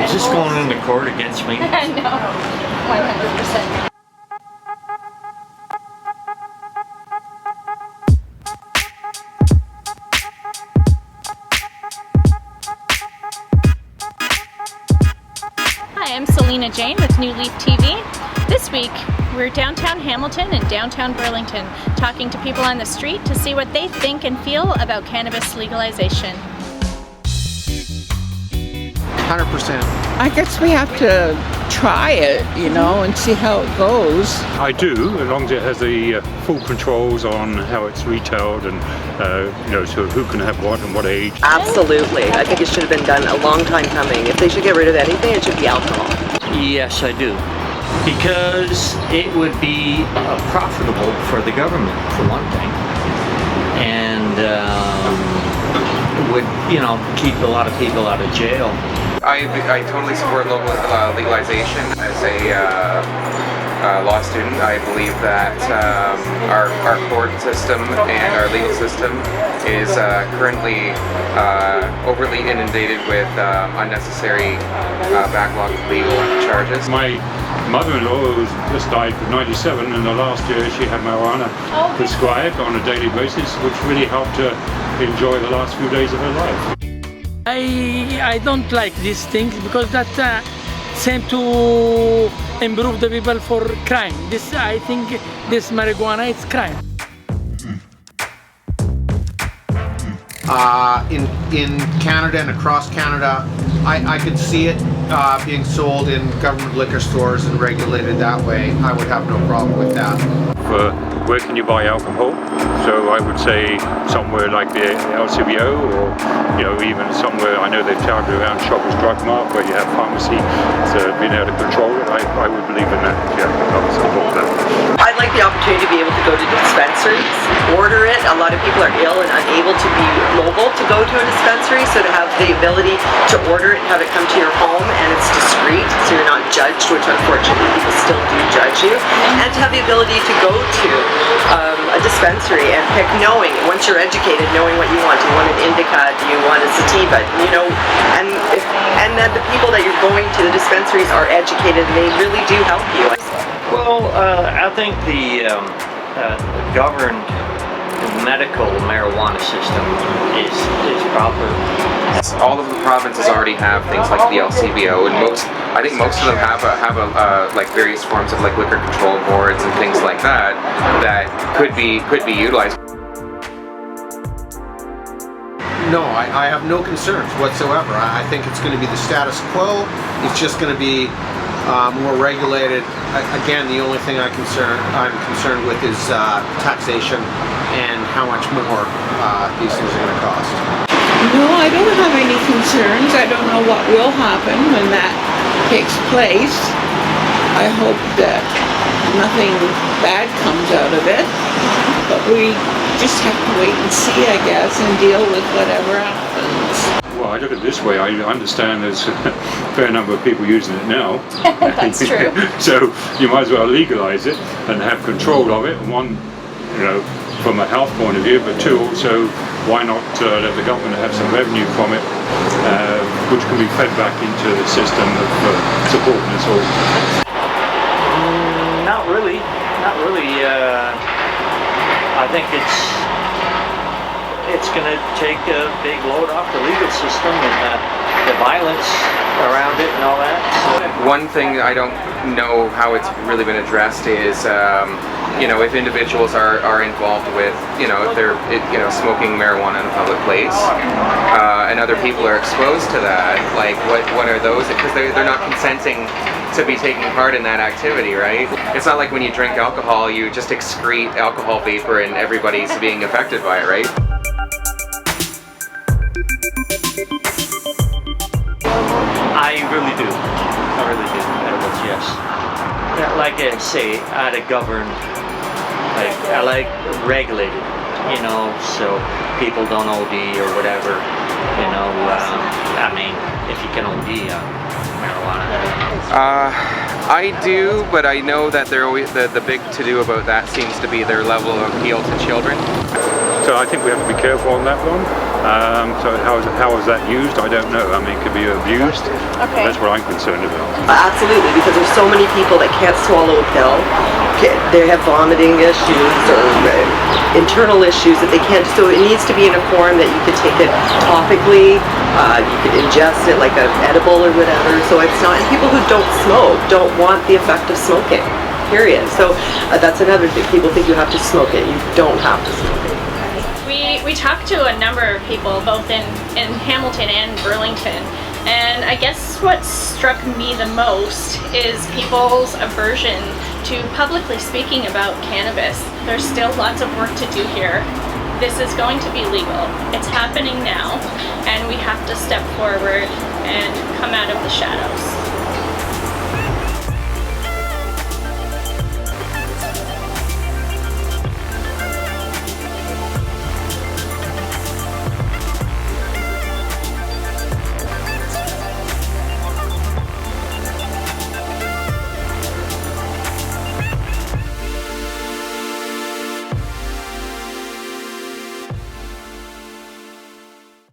Is this going into court against me? No, 100%. Hi, I'm Selena Jane with NewLeaf TV. This week, we're downtown Hamilton and downtown Burlington, talking to people on the street to see what they think and feel about cannabis legalization. 100%. I guess we have to try it, you know, and see how it goes. I do, as long as it has the full controls on how it's retailed and, you know, so who can have what and what age. Absolutely. I think it should have been done a long time coming. If they should get rid of anything, it should be alcohol. Yes, I do. Because it would be profitable for the government, for one thing. And would, you know, keep a lot of people out of jail. I totally support local legalization. As a law student, I believe that our court system and our legal system is currently overly inundated with unnecessary backlog of legal charges. My mother-in-law who's just died at 97, and the last year she had marijuana prescribed on a daily basis, which really helped her enjoy the last few days of her life. I don't like these things because that seem to improve the people for crime. I think this marijuana is crime. In Canada and across Canada, I could see it being sold in government liquor stores and regulated that way. I would have no problem with that. Where can you buy alcohol? So I would say somewhere like the LCBO, or you know, even somewhere, I know they've touted around Shoppers Drug Mart where you have pharmacy, so being able to control it, I would believe in that. Yeah, I would support that. I'd like the opportunity to be able to go to dispensaries, order it. A lot of people are ill and unable to be mobile to go to a dispensary, so to have the ability to order it and have it come to your home and it's discreet, so you're not judged, which unfortunately people still do judge you, and to have the ability to go to a dispensary and pick, knowing, once you're educated, knowing what you want. Do you want an indica? Do you want a sativa? You know, and that the people that you're going to the dispensaries are educated and they really do help you. Well, I think the governed medical marijuana system is proper. All of the provinces already have things like the LCBO, and I think most of them have like various forms of like liquor control boards and things like that that could be utilized. No, I have no concerns whatsoever. I think it's going to be the status quo. It's just going to be more regulated. Again, the only thing I'm concerned with is taxation and how much more these things are going to cost. No, I don't have any concerns. I don't know what will happen when that takes place. I hope that nothing bad comes out of it, but we just have to wait and see, I guess, and deal with whatever happens. Well, I look at it this way. I understand there's a fair number of people using it now. That's true. So you might as well legalize it and have control of it. One, you know, from a health point of view, but two, also, why not let the government have some revenue from it, which can be fed back into the system of supporting us all? Not really. Not really. I think it's going to take a big load off the legal system and the violence around it and all that. So. One thing I don't know how it's really been addressed is, you know, if individuals are involved with, you know, if they're, you know, smoking marijuana in a public place, and other people are exposed to that, like what are those? Because they're not consenting to be taking part in that activity, right? It's not like when you drink alcohol, you just excrete alcohol vapor and everybody's being affected by it, right? I really do. I really do. Edibles, yes. Like I say, out of governed, like I like regulated, you know, so people don't OD or whatever, you know. I mean, if you can OD on marijuana. I do, but I know that they're always the big to-do about that seems to be their level of appeal to children. So I think we have to be careful on that one. So how is that used? I don't know. I mean, it could be abused. Okay. That's what I'm concerned about. Absolutely, because there's so many people that can't swallow a pill. They have vomiting issues or internal issues that they can't. So it needs to be in a form that you could take it topically. You could ingest it like an edible or whatever. So it's not. And people who don't smoke don't want the effect of smoking. Period. So that's another thing. People think you have to smoke it. You don't have to smoke it. We talked to a number of people both in Hamilton and Burlington, and I guess what struck me the most is people's aversion to publicly speaking about cannabis. There's still lots of work to do here. This is going to be legal. It's happening now, and we have to step forward and come out of the shadows.